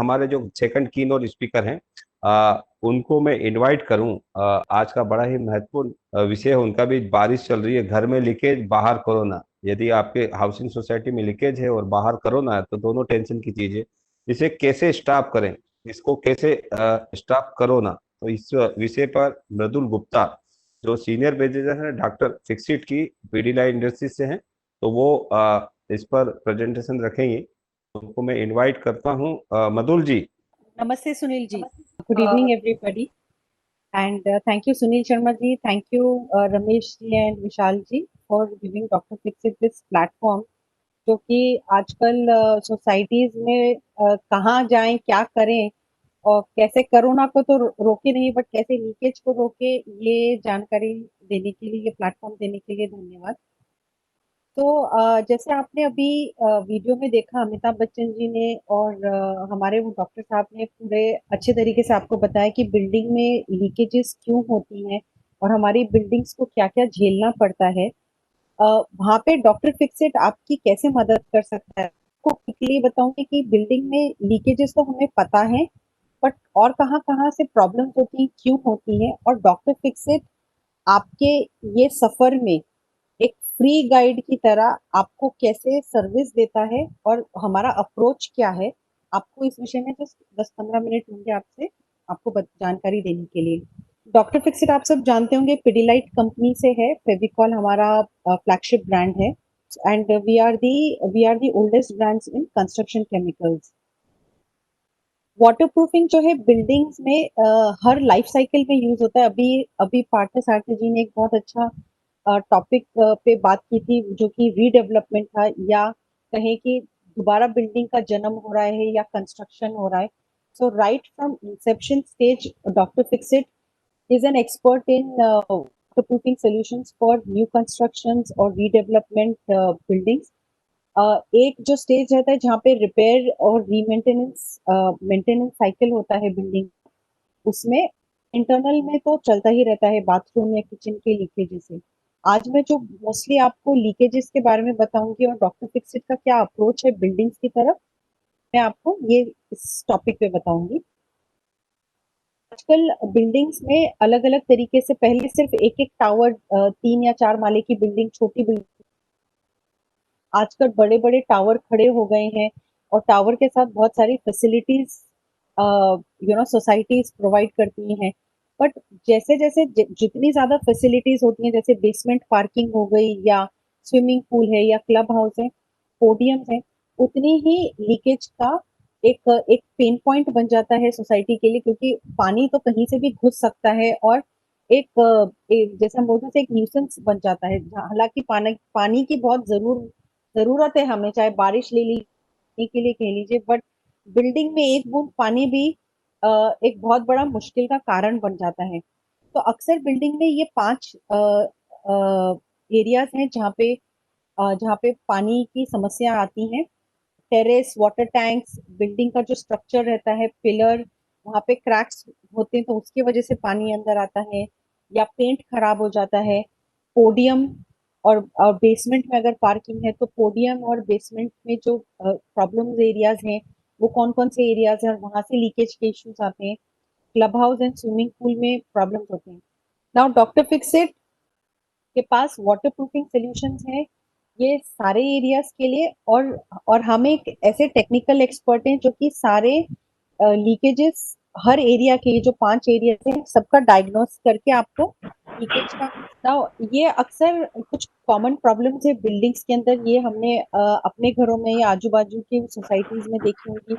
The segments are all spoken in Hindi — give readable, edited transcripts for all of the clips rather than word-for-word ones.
हमारे जो सेकंड कीन और स्पीकर हैं उनको मैं इनवाइट करूं। आज का बड़ा ही महत्वपूर्ण विषय है उनका भी। बारिश चल रही है, घर में लीकेज, बाहर कोरोना। यदि आपके हाउसिंग सोसाइटी में लीकेज है और बाहर कोरोना है तो दोनों टेंशन की चीज है। इसे कैसे स्टॉप करें, इसको कैसे स्टॉप करो ना, तो इस विषय पर मृदुल गुप्ता जो सीनियर मैनेजर है डॉक्टर फिक्सिट की पीडीलाइन इंडस्ट्रीज से हैं, तो वो इस पर प्रेजेंटेशन रखेंगे। तो उनको मैं इनवाइट करता हूँ। मधुल जी। Namaste, Sunil ji. Good evening, everybody. And thank you, Sunil Sharma ji. Thank you, Ramesh ji and Vishal ji for giving Dr. Fixit this platform. जो कि आजकल सोसाइटीज में कहाँ जाएं, क्या करें और कैसे कोरोना को तो रोके नहीं, बट कैसे लीकेज को रोके, ये जानकारी देने के लिए, ये प्लेटफॉर्म देने के लिए धन्यवाद। तो जैसे आपने अभी वीडियो में देखा, अमिताभ बच्चन जी ने और हमारे वो डॉक्टर साहब ने पूरे अच्छे तरीके से आपको बताया कि बिल्डिंग में लीकेजेस क्यों होती हैं और हमारी बिल्डिंग्स को क्या क्या झेलना पड़ता है। वहाँ पे डॉक्टर फिक्सिट आपकी कैसे मदद कर सकता है, आपको क्लियरली बताऊंगी कि बिल्डिंग में लीकेजेस तो हमें पता है, बट और कहाँ कहाँ से प्रॉब्लम होती है, क्यों होती है, और डॉक्टर फिक्सिट आपके ये सफर में एक फ्री गाइड की तरह आपको कैसे सर्विस देता है और हमारा अप्रोच क्या है। आपको इस विषय में जस्ट 10-15 मिनट होंगे आपसे, आपको जानकारी देने के लिए। डॉक्टर फिक्सिट आप सब जानते होंगे, पिडिलाइट कंपनी से है। फेविकॉल हमारा फ्लैगशिप ब्रांड है and we are the oldest brands in construction chemicals. Waterproofing जो है बिल्डिंग्स में हर लाइफ साइकिल में यूज होता है। अभी अभी पार्थ सारथी जी ने एक बहुत अच्छा टॉपिक पे बात की थी, जो कि रीडेवलपमेंट था, या कहें कि दोबारा बिल्डिंग का जन्म हो रहा है या कंस्ट्रक्शन हो रहा है। So right from inception stage, doctor Fixit is an expert in waterproofing solutions for new constructions or redevelopment buildings. एक जो स्टेज रहता है जहाँ पे रिपेयर और रीमेंटेनेंस मेंटेनेंस साइकिल होता है बिल्डिंग, उसमें इंटरनल में तो चलता ही रहता है, बाथरूम या किचन के लीकेजेस से। आज मैं जो मोस्टली आपको लीकेजेस के बारे में बताऊंगी और डॉक्टर फिक्सिट का क्या अप्रोच है बिल्डिंग्स की तरफ, मैं आपको ये इस टॉपिक पे बताऊंगी। आजकल बिल्डिंग्स में अलग अलग तरीके से, पहले सिर्फ एक एक टावर, 3 या 4 माले की बिल्डिंग, छोटी बिल्डिंग, आजकल बड़े बड़े टावर खड़े हो गए हैं और टावर के साथ बहुत सारी फैसिलिटीज सोसाइटीज प्रोवाइड करती हैं। बट जैसे जैसे जितनी ज्यादा फैसिलिटीज होती हैं, जैसे बेसमेंट पार्किंग हो गई या स्विमिंग पूल है या क्लब हाउस है, पोडियम्स है, उतनी ही लीकेज का एक एक पेन पॉइंट बन जाता है सोसाइटी के लिए, क्योंकि पानी तो कहीं से भी घुस सकता है और एक जैसे हम बोलते हैं एक न्यूसेंस बन जाता है। हालांकि पानी पानी की बहुत जरूरत है हमें, चाहे बारिश ले लीजिए के लिए कह लीजिए, बट बिल्डिंग में एक बूंद पानी भी एक बहुत बड़ा मुश्किल का कारण बन जाता है। तो अक्सर बिल्डिंग में ये 5 एरियाज हैं जहाँ पे पानी की समस्या आती है। टेरेस, वाटर टैंक्स, बिल्डिंग का जो स्ट्रक्चर रहता है, पिलर, वहाँ पे क्रैक्स होते हैं तो उसकी वजह से पानी अंदर आता है, या पेंट खराब हो जाता है। पोडियम और बेसमेंट में अगर पार्किंग है तो पोडियम और बेसमेंट में जो प्रॉब्लम्स एरियाज हैं, वो कौन कौन से एरियाज हैं और वहां से लीकेज के इश्यूज आते हैं। Club house and swimming pool में प्रॉब्लम्स होते हैं। नाउ डॉक्टर फिक्सिट के पास वाटर प्रूफिंग सोल्यूशंस हैं ये सारे एरियाज के लिए, और हम एक ऐसे टेक्निकल एक्सपर्ट हैं जो कि सारे लीकेजेस, हर एरिया के, ये जो 5 एरिया हैं सबका डायग्नोस करके आपको लीकेज का ना, ये अक्सर कुछ कॉमन प्रॉब्लम्स है बिल्डिंग्स के अंदर, ये हमने अपने घरों में या आजू बाजू की सोसाइटीज में देखी होंगी।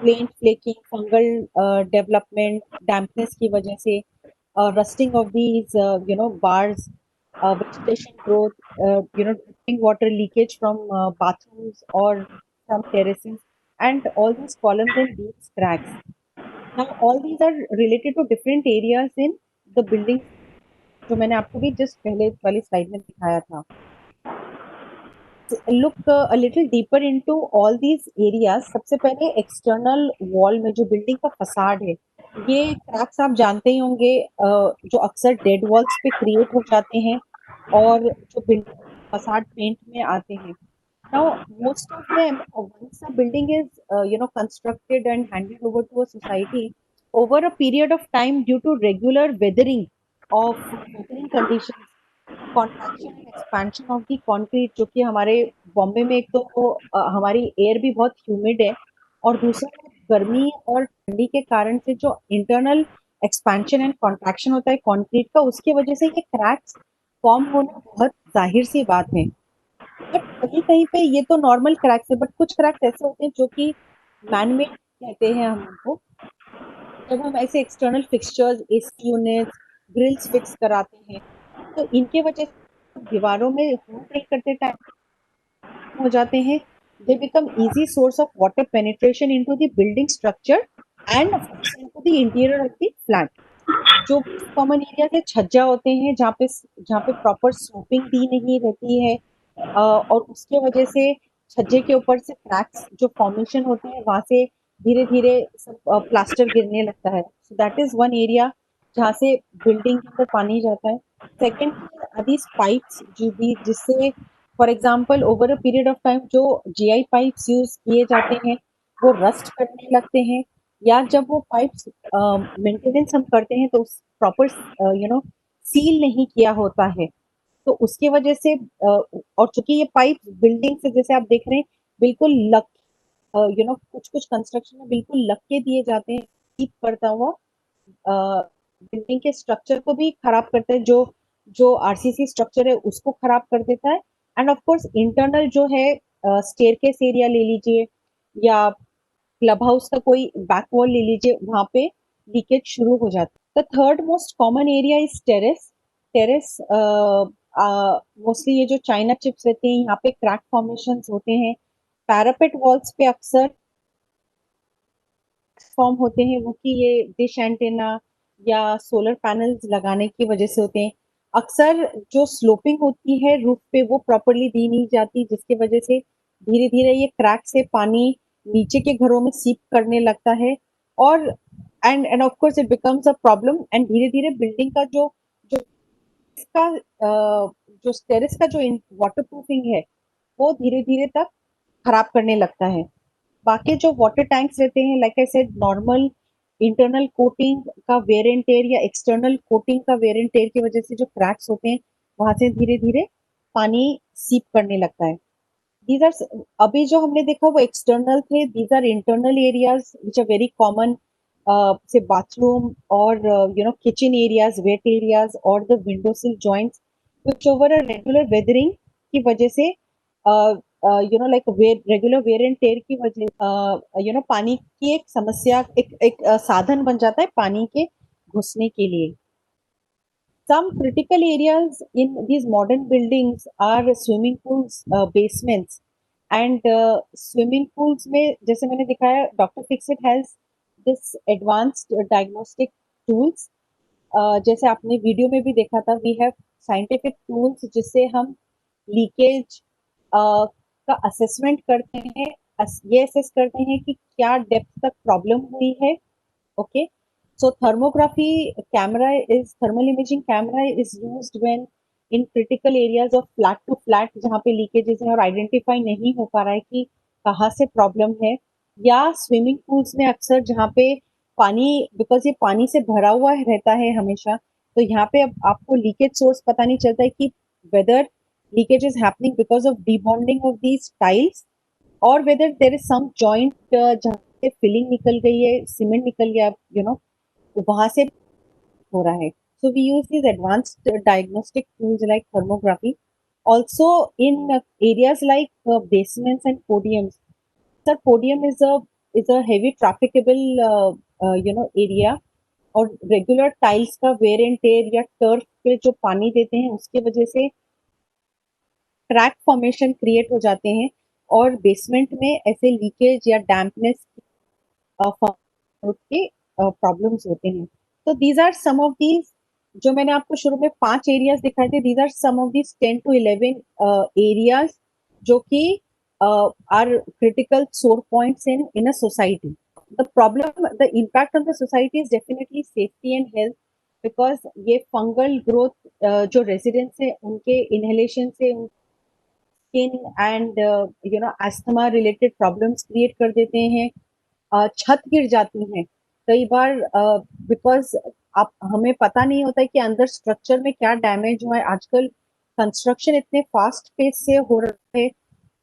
Plain flaking, fungal development, dampness की वजह से, rusting of these bars, vegetation growth, drinking water leakage from bathrooms or from terraces, and all these columns and beams cracks. Now all these are related to different areas in the building, जो मैंने आपको भी जस्ट पहले वाली स्लाइड में दिखाया था। Look a little deeper into all these areas. सबसे पहले एक्सटर्नल वॉल में जो बिल्डिंग का फसाड है, ये क्रैक्स आप जानते ही होंगे, जो अक्सर डेड वॉल्स पे क्रिएट हो जाते हैं और जो बिल्डिंग फसाड पेंट में आते हैं। Now, most of them, once a building is, constructed and handed over to a society, over a period of time, due to regular weathering conditions, contraction and expansion of the concrete, जो कि हमारे बॉम्बे में एक तो हमारी एयर भी बहुत ह्यूमिड है, और दूसरा गर्मी और ठंडी के कारण से जो इंटरनल एक्सपेंशन एंड कॉन्ट्रैक्शन होता है कंक्रीट का, उसकी वजह से ये क्रैक्स फॉर्म होना बहुत जाहिर सी बात है। बट कहीं कहीं पे ये तो नॉर्मल क्रैक्स है, बट कुछ क्रैक्स ऐसे होते हैं जो कि मैनमेड कहते हैं हम उनको। जब हम ऐसे external fixtures, AC units, grills fix कराते हैं, तो इनके वजह से दीवारों में होल ब्रेक करते टाइम हो जाते हैं। They become easy source of water penetration into the building structure end of course into the interior of the flat. जो कॉमन एरिया के छज्जा होते हैं, जहाँ पे प्रॉपर स्लोपिंग दी नहीं रहती है, और उसके वजह से छज्जे के ऊपर से क्रैक्स जो फॉर्मेशन होते हैं, वहां से धीरे धीरे सब प्लास्टर गिरने लगता है। So that is one area जहाँ से बिल्डिंग के अंदर पानी जाता है। सेकेंड, दीज पाइप्स जो भी, जिससे for example over a period of time जो जीआई पाइप्स यूज किए जाते हैं, वो रस्ट करने लगते हैं, या जब वो पाइप्स मेंटेनेंस हम करते हैं तो प्रॉपर सील नहीं किया होता है, तो उसकी वजह से और चूंकि ये पाइप बिल्डिंग से, जैसे आप देख रहे हैं, बिल्कुल लग कुछ कुछ कंस्ट्रक्शन में बिल्कुल लग के दिए जाते हैं, कीप करता हुआ बिल्डिंग के स्ट्रक्चर को भी खराब करता है, जो जो आरसीसी स्ट्रक्चर है उसको खराब कर देता है। एंड ऑफ कोर्स इंटरनल जो है, स्टेयरकेस एरिया ले लीजिए, या क्लब हाउस का कोई बैक वॉल ले लीजिए, वहां पे लीकेज शुरू हो जाता है। The third most common area is terrace. Terrace mostly ये जो चाइना चिप्स रहते हैं, यहाँ पे क्रैक फॉर्मेशन होते हैं। पैरापेट वॉल्स पे अक्सर फॉर्म होते हैं, वो कि ये डिश एंटेना या सोलर पैनल्स लगाने की वजह से होते हैं। अक्सर जो स्लोपिंग होती है रूफ पे, वो प्रॉपरली दी नहीं जाती, जिसकी वजह से धीरे धीरे ये क्रैक से पानी नीचे के घरों में सीप करने लगता है, और end of course it becomes a problem, and धीरे धीरे बिल्डिंग का जो जो इसका जो टेरेस का जो वाटर प्रूफिंग है, वो धीरे धीरे तक खराब करने लगता है। बाकी जो वाटर टैंक्स रहते हैं, like I said, normal internal coating का वेयर एंड टेयर या एक्सटर्नल कोटिंग का वेयर एंड टेयर की वजह से जो क्रैक्स होते हैं, वहां से धीरे धीरे पानी सीप करने लगता है। दीज आर, अभी जो हमने देखा वो एक्सटर्नल थे, these are internal areas which are very common, say bathroom और किचन एरियाज, वेट एरियाज और the window sill joints, which over a regular weathering की वजह से like regular wear and tear की वजह पानी की एक समस्या, एक साधन बन जाता है पानी के घुसने के लिए। Some critical areas in these modern buildings are swimming pools, basements, and swimming pools में जैसे मैंने दिखाया, doctor Fixit has this advanced diagnostic tools. जैसे आपने वीडियो में भी देखा था, वी हैव साइंटिफिक टूल्स जिससे हम लीकेज का असेसमेंट करते हैं, ये असेस करते हैं कि क्या डेप्थ तक प्रॉब्लम हुई है। Okay, so thermography camera is thermal imaging camera is used when in critical areas of flat to flat, जहाँ पे लीकेजेस है और आइडेंटिफाई नहीं हो पा रहा है कि कहाँ से प्रॉब्लम है, या स्विमिंग पूल्स में अक्सर जहाँ पे पानी, बिकॉज ये पानी से भरा हुआ रहता है हमेशा, तो यहाँ पे अब आपको लीकेज सोर्स पता नहीं चलता है कि whether leakage is happening because of debonding of these tiles, और whether there is some joint जहाँ पे फिलिंग निकल गई है, सीमेंट निकल गया, वहां से हो रहा है। So we use these advanced diagnostic tools like thermography. Also in areas like basements and podiums. Sir, podium is a heavy trafficable area, और रेगुलर टाइल्स का वेयर एंड टेयर या टर्फ पे जो पानी देते हैं, उसके वजह से क्रैक फॉर्मेशन क्रिएट हो जाते हैं, और बेसमेंट में ऐसे लीकेज या डैम्पनेस के प्रॉब्लम्स होते हैं। तो these are some of these, जो मैंने आपको शुरू में 5 एरियाज दिखाए थे, these are some of these 10 to 11 areas जो कि are critical sore points in a society. The problem, the impact on the society is definitely safety and health, because ये फंगल ग्रोथ जो रेजिडेंट्स है उनके इनहेलेशन से skin and asthma related problems create कर देते हैं, छत गिर जाती हैं कई बार, बिकॉज आप हमें पता नहीं होता है कि अंदर स्ट्रक्चर में क्या डैमेज हुआ है। आजकल कंस्ट्रक्शन इतने फास्ट पेस से हो रहा है,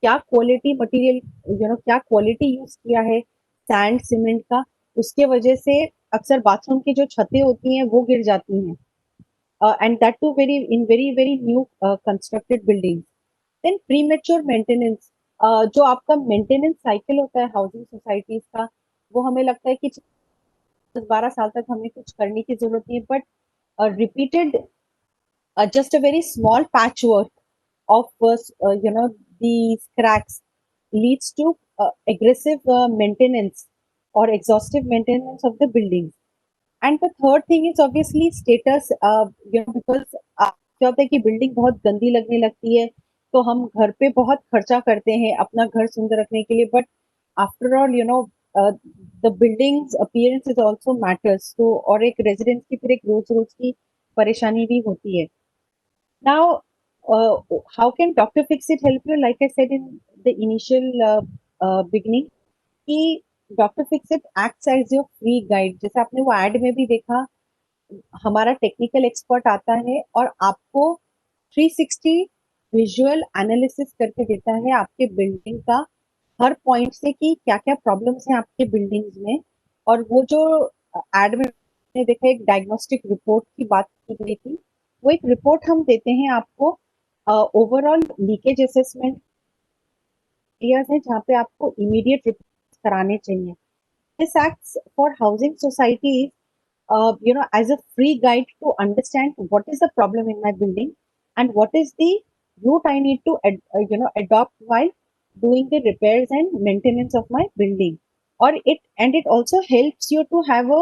क्या क्वालिटी मटेरियल क्या क्वालिटी यूज किया है सैंड सीमेंट का, उसके वजह से अक्सर बाथरूम की जो छतें होती हैं वो गिर जाती हैं, and that too very in very very new constructed building. Then premature maintenance, जो आपका मेंटेनेंस साइकिल होता है हाउसिंग सोसाइटीज का, वो हमें लगता है कि 10-12 साल तक हमें कुछ करने की जरूरत नहीं है, but repeated just a very small patchwork of these cracks leads to aggressive maintenance or exhaustive maintenance of the buildings. And the third thing is obviously status, because क्या होता है कि बिल्डिंग बहुत गंदी लगने लगती है तो हम घर पे बहुत खर्चा करते हैं अपना घर सुंदर रखने के लिए, but after all the buildings appearance is also matters, तो और एक रेजिडेंस की फिर एक रोज रोज की परेशानी भी होती है। Now, how can Dr. Fixit help you? Like I said in the initial beginning, कि Dr. Fixit acts as your free guide. जैसे आपने वो एड में भी देखा, हमारा टेक्निकल एक्सपर्ट आता है और आपको 360 विजुअल एनालिसिस करके देता है आपके बिल्डिंग का हर पॉइंट से कि क्या क्या प्रॉब्लम्स हैं आपके बिल्डिंग्स में। और वो जो एड में आपने देखा एक डायग्नोस्टिक रिपोर्ट की बात की गई थी, वो एक रिपोर्ट हम देते हैं आपको, ओवरऑल लीकेज असेसमेंट एरियाज है जहाँ पे आपको इमीडिएट रिपोर्ट कराने चाहिए। This acts for housing societies as a free guide to understand what is the problem in my building and what is the route I need to adopt while doing the repairs and maintenance of my building. Or it also helps you to have a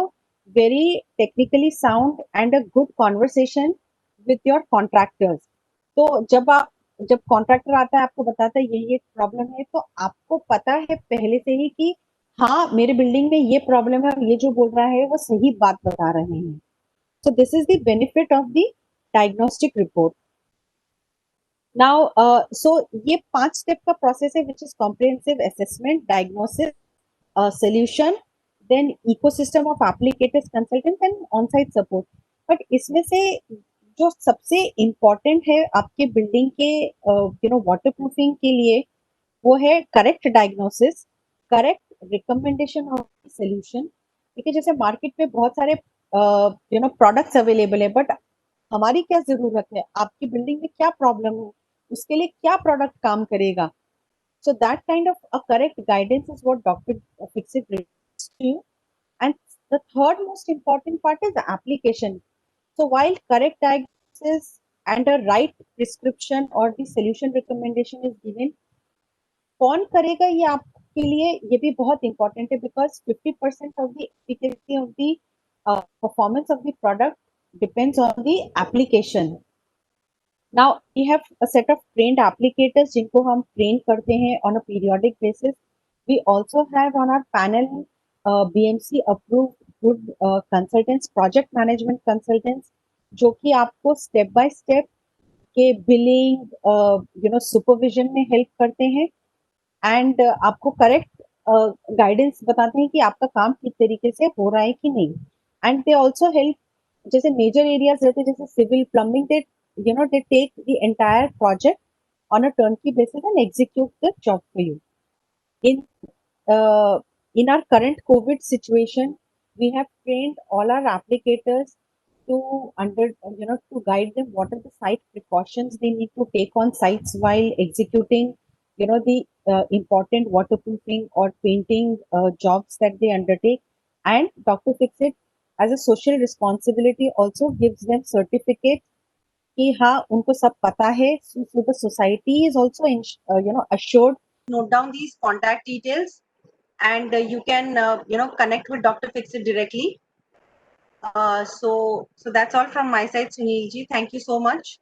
very technically sound and a good conversation with your contractors. तो जब कॉन्ट्रैक्टर आता है आपको बताता है ये प्रॉब्लम है, तो आपको पता है पहले से ही कि हाँ मेरे बिल्डिंग में ये प्रॉब्लम है और ये जो बोल रहा है वो सही बात बता रहे हैं। So this is the benefit of the diagnostic report. Now so ये 5 स्टेप का प्रोसेस है, which is comprehensive assessment, diagnosis, solution, then ecosystem of applicators, consultant and on site support. But इसमें से जो सबसे इम्पोर्टेंट है आपके बिल्डिंग के वाटर प्रूफिंग के लिए, वो है correct diagnosis, correct recommendation of solution. ठीक है, जैसे मार्केट में बहुत सारे प्रोडक्ट्स अवेलेबल है, बट हमारी क्या जरूरत है, आपकी बिल्डिंग में क्या प्रॉब्लम है, उसके लिए क्या प्रोडक्ट काम करेगा। So that kind of a correct guidance is what Dr. Fixit brings to you. And the third most important part is the application. So while correct diagnosis and a right prescription or the solution recommendation is given, कौन करेगा ये आपके लिए, ये भी बहुत इंपॉर्टेंट है, because 50% of the efficacy of the performance of the product depends on the application. Now we have a set of trained applicators जिनको हम ट्रेन करते हैं on a periodic basis. We also have on our panel BMC approved good consultants, project management consultants, जो कि आपको स्टेप बाय स्टेप के बिलिंग सुपरविजन में हेल्प करते हैं एंड आपको करेक्ट गाइडेंस बताते हैं कि आपका काम किस तरीके से हो रहा है कि नहीं। एंड दे आल्सो हेल्प, जैसे मेजर एरियाज रहते हैं जैसे civil, plumbing, they take the entire project on a turnkey basis and execute the job for you. In in our current COVID situation, we have trained all our applicators to to guide them what are the site precautions they need to take on sites while executing the important waterproofing or painting jobs that they undertake. And Dr. Fixit as a social responsibility also gives them certificate कि हाँ उनको सब पता है, so the society is also assured. Note down these contact details and you can connect with Dr. Fixit directly. So that's all from my side, Sunil ji. Thank you so much.